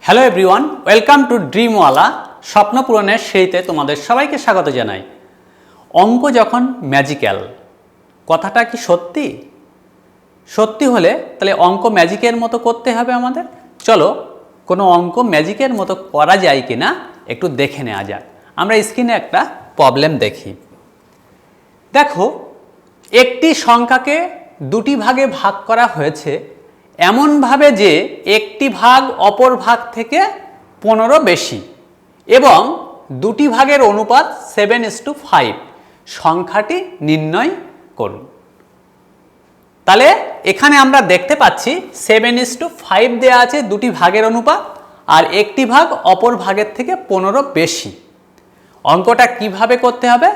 Hello everyone, welcome to ড্রিমওয়ালা স্বপ্ন পূরণের সেইতে তোমাদের সবাইকে স্বাগত জানাই। অঙ্ক যখন ম্যাজিক্যাল, কথাটা কি সত্যি? সত্যি হলে তাহলে অঙ্ক ম্যাজিকের মতো করতে হবে আমাদের। চলো কোনো অঙ্ক ম্যাজিকের মতো করা যায় কি না একটু দেখে নেওয়া যাক। আমরা স্ক্রিনে একটা প্রবলেম দেখি। দেখো, একটি সংখ্যাকে দুটি ভাগে ভাগ করা হয়েছে এমনভাবে যে একটি ভাগ অপর ভাগ থেকে 15 বেশি এবং দুটি ভাগের অনুপাত 7:5। সংখ্যাটি নির্ণয় করুন। তাহলে এখানে আমরা দেখতে পাচ্ছি 7:5 দেওয়া আছে দুটি ভাগের অনুপাত, আর একটি ভাগ অপর ভাগের থেকে 15 বেশি। অঙ্কটা কিভাবে করতে হবে?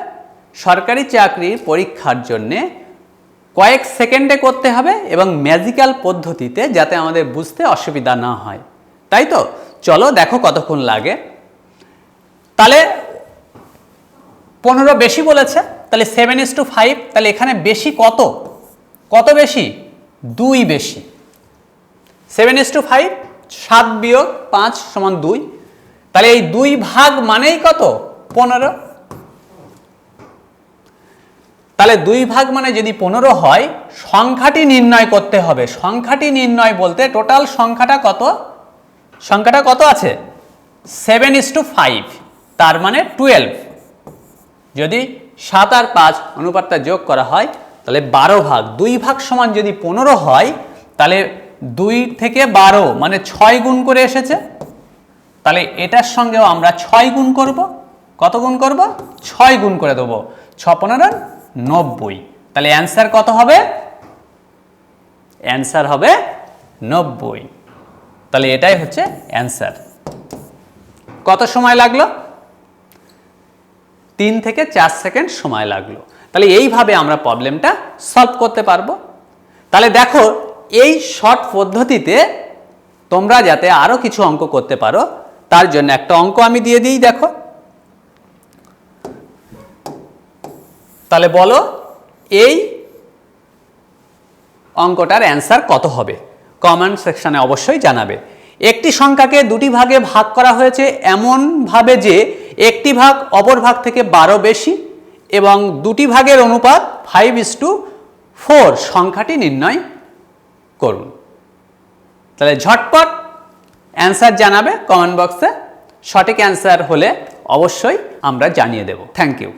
সরকারি চাকরির পরীক্ষার জন্যে কয়েক সেকেন্ডে করতে হবে এবং ম্যাজিক্যাল পদ্ধতিতে, যাতে আমাদের বুঝতে অসুবিধা না হয়। তাই তো, চলো দেখো কতক্ষণ লাগে। তাহলে 15 বেশি বলেছে, তাহলে 7:5, তাহলে এখানে বেশি কত? কত বেশি? 2 বেশি। 7:5, 7 বিয়োগ 5 সমান 2। তাহলে এই 2 ভাগ মানেই কত? 15। তাহলে 2 ভাগ মানে যদি 15 হয়, সংখ্যাটি নির্ণয় করতে হবে। সংখ্যাটি নির্ণয় বলতে টোটাল সংখ্যাটা কত? সংখ্যাটা কত আছে? 7:5, তার মানে 12। যদি 7 আর 5 অনুপাতটা যোগ করা হয় তাহলে 12 ভাগ। 2 ভাগ সমান যদি 15 হয়, তাহলে 2 থেকে 12 মানে 6 গুণ করে এসেছে। তাহলে এটার সঙ্গেও আমরা 6 গুণ করব। কত গুণ করব? 6 গুণ করে দেবো। 6×15 90। তাহলে অ্যান্সার কত হবে? অ্যান্সার হবে 90। তাহলে এটাই হচ্ছে অ্যান্সার। কত সময় লাগলো? 3 থেকে 4 সেকেন্ড সময় লাগলো। তাহলে এইভাবে আমরা প্রবলেমটা সলভ করতে পারবো। তাহলে দেখো, এই শর্ট পদ্ধতিতে তোমরা যাতে আরো কিছু অঙ্ক করতে পারো, তার জন্য একটা অঙ্ক আমি দিয়ে দিই। দেখো, তাহলে বলো এই অঙ্কটার অ্যান্সার কত হবে? কমেন্ট সেকশনে অবশ্যই জানাবে। একটি সংখ্যাকে দুটি ভাগে ভাগ করা হয়েছে এমনভাবে যে একটি ভাগ অপর ভাগ থেকে 12 বেশি এবং দুটি ভাগের অনুপাত 5:4। সংখ্যাটি নির্ণয় করুন। তাহলে ঝটপট অ্যান্সার জানাবে কমেন্ট বক্সে। সঠিক অ্যান্সার হলে অবশ্যই আমরা জানিয়ে দেব। Thank you.